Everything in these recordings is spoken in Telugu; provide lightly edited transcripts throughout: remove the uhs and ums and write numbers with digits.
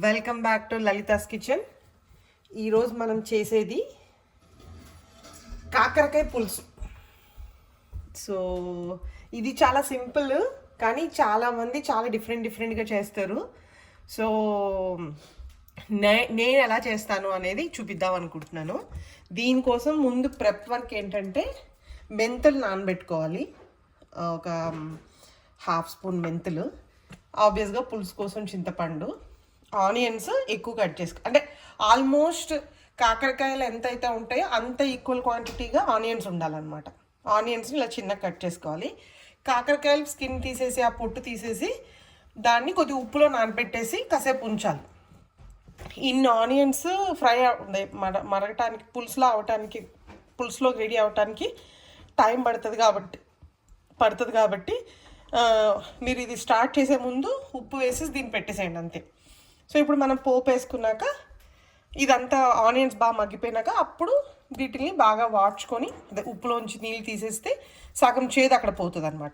Welcome back to Lalitha's kitchen. ఈరోజు మనం చేసేది కాకరకాయ పులుసు. సో ఇది చాలా సింపుల్, కానీ చాలామంది చాలా డిఫరెంట్గా చేస్తారు. సో నేను ఎలా చేస్తాను అనేది చూపిద్దాం అనుకుంటున్నాను. దీనికోసం ముందు ప్రెప్ వర్క్ ఏంటంటే మెంతులు నానబెట్టుకోవాలి. ఒక హాఫ్ స్పూన్ మెంతులు, ఆబ్వియస్గా పులుసు కోసం చింతపండు, ఆనియన్స్ ఎక్కువ కట్ చేసుకో, అంటే ఆల్మోస్ట్ కాకరకాయలు ఎంత అయితే ఉంటాయో అంత ఈక్వల్ క్వాంటిటీగా ఆనియన్స్ ఉండాలన్నమాట. ఆనియన్స్ని ఇలా చిన్నగా కట్ చేసుకోవాలి. కాకరకాయలు స్కిన్ తీసేసి ఆ పొట్టు తీసేసి దాన్ని కొద్దిగా ఉప్పులో నానబెట్టేసి కాసేపు ఉంచాలి. ఇన్ని ఆనియన్స్ ఫ్రై మరగటానికి, పులుసులో అవటానికి, పులుసులో రెడీ అవటానికి టైం పడుతుంది కాబట్టి మీరు ఇది స్టార్ట్ చేసే ముందు ఉప్పు వేసి దీన్ని పెట్టేసేయండి అంతే. సో ఇప్పుడు మనం పోపు వేసుకున్నాక ఇదంతా ఆనియన్స్ బాగా మగ్గిపోయినాక అప్పుడు వీటిని బాగా వాడ్చుకొని ఉప్పులోంచి నీళ్ళు తీసేస్తే సగం చేదు అక్కడ పోతుంది అనమాట.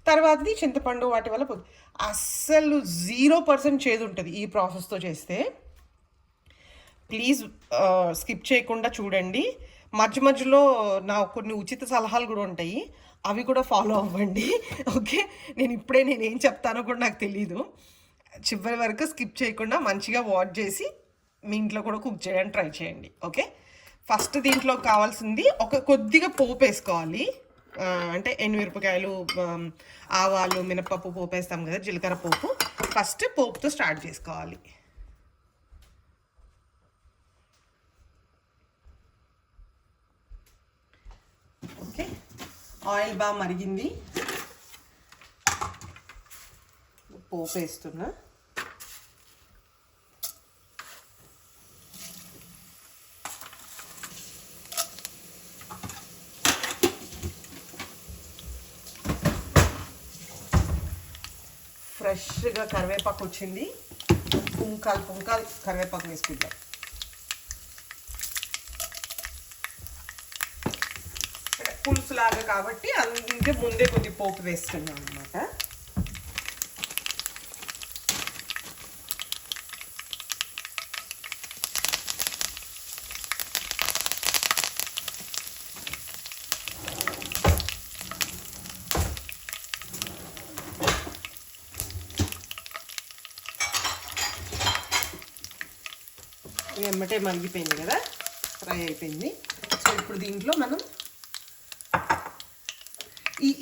తర్వాతది చింతపండు వాటి వల్ల పోతుంది. అస్సలు 0% చేదు ఉంటుంది ఈ ప్రాసెస్తో చేస్తే. ప్లీజ్ స్కిప్ చేయకుండా చూడండి. మధ్యలో నా కొన్ని ఉచిత సలహాలు కూడా ఉంటాయి, అవి కూడా ఫాలో అవ్వండి. ఓకే, నేనేం చెప్తానో కూడా నాకు తెలీదు. చివరి వరకు స్కిప్ చేయకుండా మంచిగా వాచ్ చేసి మీ ఇంట్లో కూడా కుక్ చేయడానికి ట్రై చేయండి. ఓకే, ఫస్ట్ దీంట్లో కావాల్సింది కొద్దిగా పోపు వేసుకోవాలి. అంటే ఎండుమిరపకాయలు, ఆవాలు, మినపప్పు పోపు వేస్తాం కదా, జీలకర్ర పోపు. ఫస్ట్ పోపుతో స్టార్ట్ చేసుకోవాలి. ఓకే, ఆయిల్ బాగా మరిగింది, పోపు వేస్తున్నా. ఫ్రెష్గా కరివేపాకు వచ్చింది, పుంకాలు కరివేపాకు వేసుకుంటాం. పులుసు లాగా కాబట్టి అందుకే ముందే కొద్దిగా పోపు వేస్తున్నాం అనమాట. ఎమ్మటే మగ్గిపోయింది కదా, ఫ్రై అయిపోయింది. సో ఇప్పుడు దీంట్లో మనం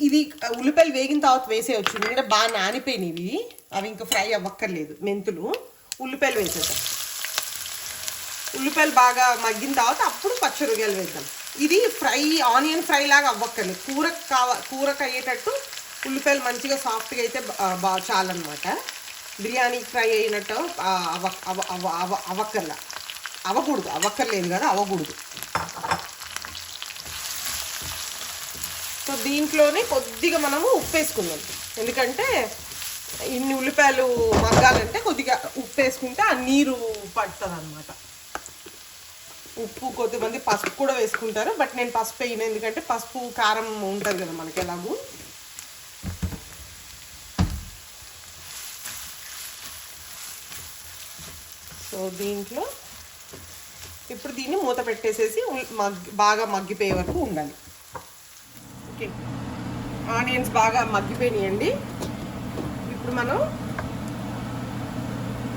ఇది ఉల్లిపాయలు వేగిన తర్వాత వేసేయచ్చు, ఎందుకంటే బాగా నానిపోయినవి, అవి ఇంకా ఫ్రై అవ్వక్కర్లేదు. మెంతులు, ఉల్లిపాయలు వేసేద్దాం. ఉల్లిపాయలు బాగా మగ్గిన తర్వాత అప్పుడు పచ్చిమిరపకాయలు వేద్దాం. ఇది ఆనియన్ ఫ్రై లాగా అవ్వక్కర్లేదు, కూరకు అయ్యేటట్టు ఉల్లిపాయలు మంచిగా సాఫ్ట్గా అయితే బాగా చాలన్నమాట. బిర్యానీకి ఫ్రై అయినట్టు అవ్వక్కర్లేదు కదా, అవ్వకూడదు. సో దీంట్లోనే కొద్దిగా మనము ఉప్పు వేసుకుందాం, ఎందుకంటే ఇన్ని ఉల్లిపాయలు మగ్గాలంటే కొద్దిగా ఉప్పు వేసుకుంటే ఆ నీరు పడుతుంది అనమాట. ఉప్పు, కొద్దిమంది పసుపు కూడా వేసుకుంటారు, బట్ నేను పసుపు వేయను, ఎందుకంటే పసుపు కారం ఉంటుంది కదా మనకి ఎలాగూ. సో దీంట్లో ఇప్పుడు దీన్ని మూత పెట్టేసేసి బాగా మగ్గిపోయే వరకు ఉండాలి. ఓకే, ఆనియన్స్ బాగా మగ్గిపోయినాయండి. ఇప్పుడు మనం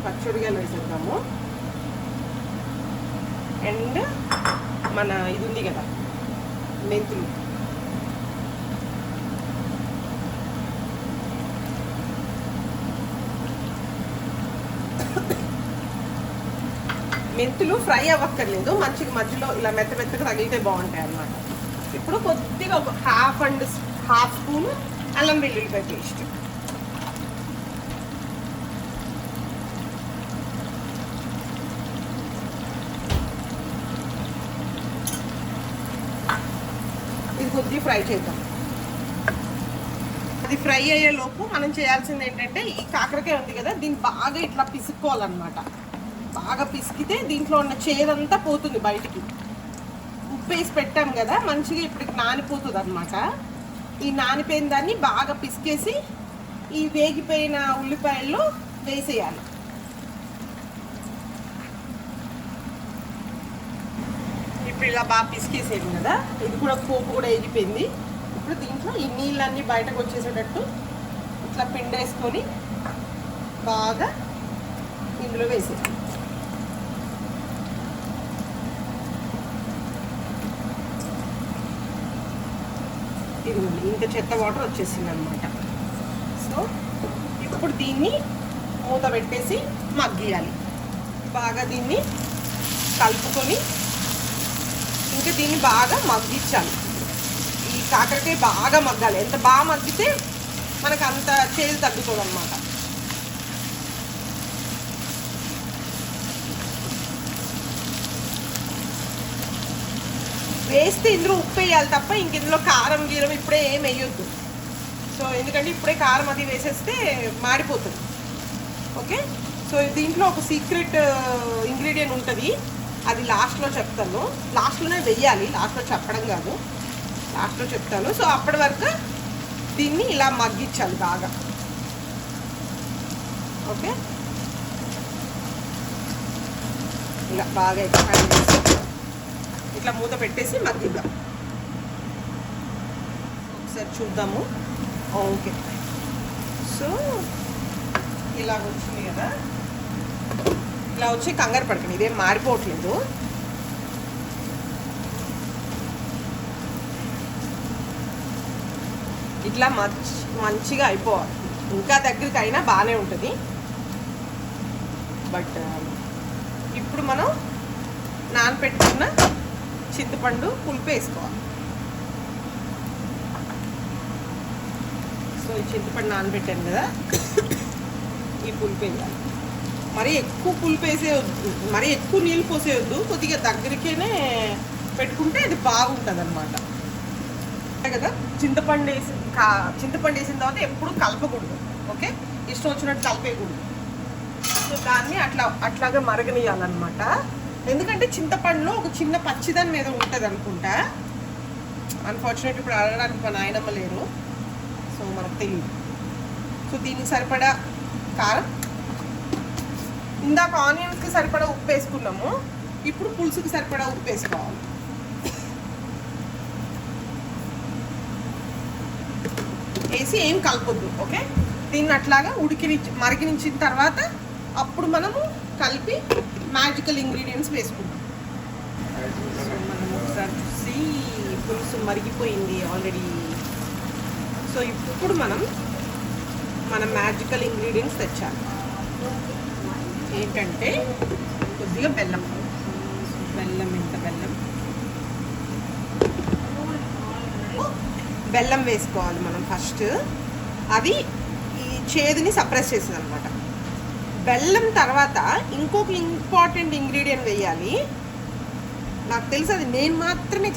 పచ్చిమిరపకాయలు వేసేద్దాము. అండ్ మన ఇది ఉంది కదా, మెంతులు. మెంతులు ఫ్రై అవ్వక్కర్లేదు, మంచిగా మధ్యలో ఇలా మెత్తగా తగిలితే బాగుంటాయి అన్నమాట. ఇప్పుడు కొద్దిగా ఒక హాఫ్ స్పూన్ అల్లం వెల్లుల్లిపాయ పేస్ట్, ఇది కొద్దిగా ఫ్రై చేద్దాం. అది ఫ్రై అయ్యేలోపు మనం చేయాల్సింది ఏంటంటే, ఈ కాకరకాయ ఉంది కదా, దీన్ని బాగా ఇట్లా పిసుక్కోవాలన్నమాట. బాగా పిసికితే దీంట్లో ఉన్న చేదంతా పోతుంది బయటికి. ఉప్పు వేసి పెట్టాం కదా, మంచిగా ఇప్పుడు నానిపోతుంది అనమాట. ఈ నానిపోయిన దాన్ని బాగా పిసికేసి ఈ వేగిపోయిన ఉల్లిపాయల్లో వేసేయాలి. ఇప్పుడు ఇలా బాగా పిసికేసేది కదా, ఇది కూడా పోపు కూడా ఎగిపోయింది. ఇప్పుడు దీంట్లో ఈ నీళ్ళన్నీ బయటకు వచ్చేసేటట్టు ఇట్లా పిండేసుకొని బాగా ఇందులో వేసేది. ఇదిగోండి ఇంత చెత్త వాటర్ వచ్చేసింది అనమాట. సో ఇప్పుడు దీన్ని మూత పెట్టేసి మగ్గియాలి. బాగా దీన్ని కలుపుకొని ఇంకా దీన్ని బాగా మగ్గించాలి. ఈ కాకరకాయ బాగా మగ్గాలి. ఎంత బాగా మగ్గితే మనకు అంత చేదు తగ్గుతుంది అనమాట. వేస్తే ఇందులో ఉప్పు వేయాలి తప్ప ఇంక ఇందులో కారం గీరం ఇప్పుడే ఏం వేయొద్దు. సో ఎందుకంటే ఇప్పుడే కారం అది వేసేస్తే మాడిపోతుంది. ఓకే, సో దీంట్లో ఒక సీక్రెట్ ఇంగ్రీడియంట్ ఉంటుంది, అది లాస్ట్లో చెప్తాను. లాస్ట్లోనే వెయ్యాలి, లాస్ట్లో చెప్పడం కాదు, లాస్ట్లో చెప్తాను. సో అప్పటి వరకు దీన్ని ఇలా మగ్గించాలి బాగా. ఓకే, ఇలా బాగా ఇట్లా మూత పెట్టేసి మగ్గిద్దాం. ఒకసారి చూద్దాము. ఓకే, సో ఇలా వచ్చింది కదా, ఇలా వచ్చి కంగారు పడకండి, ఇదేం మారిపోవట్లేదు. ఇట్లా మంచిగా అయిపోవాలి. ఇంకా దగ్గరికి అయినా బాగానే ఉంటుంది. బట్ ఇప్పుడు మనం నానపెట్టుకున్న చింతపండు పులుపు వేసుకోవాలి. సో ఈ చింతపండు నానబెట్టాను కదా, ఈ పులుపు వేయాలి. మరీ ఎక్కువ పులుపు వేసేయద్దు, మరీ ఎక్కువ నీళ్ళు పోసేయొద్దు, కొద్దిగా దగ్గరికేనే పెట్టుకుంటే అది బాగుంటుంది అనమాట కదా. చింతపండు వేసిన తర్వాత ఎప్పుడు కలపకూడదు. ఓకే, ఇష్టం వచ్చినట్టు కలిపేయకూడదు. సో దాన్ని అట్లాగా మరగనియాలన్నమాట. ఎందుకంటే చింతపండులో ఒక చిన్న పచ్చిదనం మీద ఉంటుంది అనుకుంటా. అన్ఫార్చునేట్ ఇప్పుడు అడగడానికి మా నాయనమ్మ లేరు, సో మనకు తెలియదు. సో దీనికి సరిపడా కారం, ఇందాక ఆనియన్స్కి సరిపడా ఉప్పు వేసుకున్నాము, ఇప్పుడు పులుసుకి సరిపడా ఉప్పు వేసుకోవాలి. వేసి ఏం కలపొద్దు. ఓకే, దీన్ని అట్లాగా మరిగించిన తర్వాత అప్పుడు మనము కలిపి మ్యాజికల్ ఇంగ్రీడియంట్స్ వేసుకుంటాం. సో మనం ఒకసారి చూసి పులుసు మరిగిపోయింది ఆల్రెడీ. సో ఇప్పుడు మనం మ్యాజికల్ ఇంగ్రీడియంట్స్ తెచ్చాలి. ఏంటంటే కొద్దిగా బెల్లం. బెల్లం వేసుకోవాలి మనం ఫస్ట్. అది ఈ చేదుని సప్రెస్ చేస్తుంది అనమాట. బెల్లం తర్వాత ఇంకొక ఇంపార్టెంట్ ఇంగ్రీడియంట్ వేయాలి. నాకు తెలుసు అది నేను మాత్రమే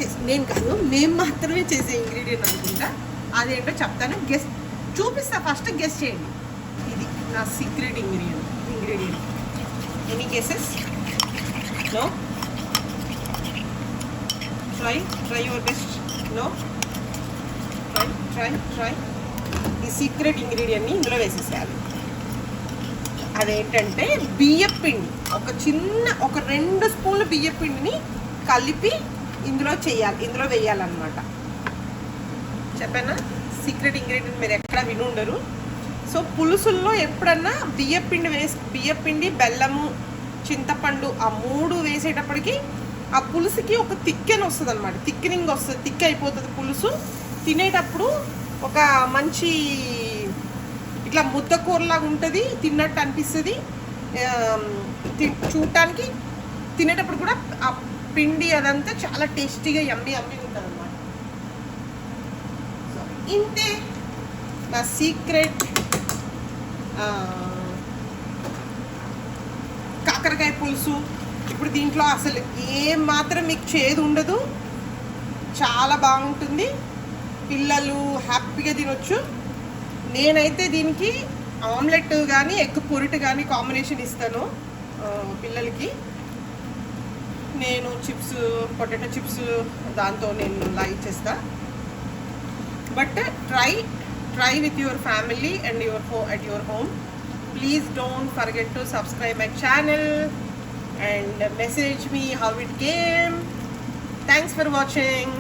చేసే ఇంగ్రీడియంట్ అనుకుంటా. అదేంటో చెప్తాను, చూపిస్తా. ఫస్ట్ గెస్ చేయండి. ఇది నా secret ingredient. Any guesses? No? Try your best. No? Try. ఈ సీక్రెట్ ఇంగ్రీడియంట్ని ఇందులో వేసేసేయాలి. అదేంటంటే బియ్యపిండి. ఒక 2 స్పూన్లు బియ్యపిండిని కలిపి ఇందులో వేయాలన్నమాట. చెప్పానా? సీక్రెట్ ఇంగ్రీడియంట్ మీరు ఎక్కడ వినుండరు. సో పులుసుల్లో ఎప్పుడన్నా బియ్యపిండి, బెల్లము, చింతపండు ఆ 3 వేసేటప్పటికి ఆ పులుసుకి ఒక థిక్కెన్ వస్తుంది అనమాట. థిక్కెనింగ్ వస్తుంది, థిక్ అయిపోతుంది పులుసు. తినేటప్పుడు ఒక మంచి ఇట్లా ముద్దకూరలాగా ఉంటుంది, తిన్నట్టు అనిపిస్తుంది. చూడటానికి తినేటప్పుడు కూడా ఆ పిండి అదంతా చాలా టేస్టీగా యమ్మీ ఉంటుంది అన్నమాట. సో ఇంతే నా సీక్రెట్ కాకరకాయ పులుసు. ఇప్పుడు దీంట్లో అసలు ఏం మాత్రం మీకు చేదు ఉండదు, చాలా బాగుంటుంది. పిల్లలు హ్యాపీగా తినొచ్చు. నేనైతే దీనికి ఆమ్లెట్ కానీ ఎగ్ పొరిట్ కానీ కాంబినేషన్ ఇస్తాను పిల్లలకి. నేను పొటాటో చిప్స్ దాంతో నేను లైక్ చేస్తా. But try with your family and at your home. Please don't forget to subscribe my channel and message me how it came. Thanks for watching.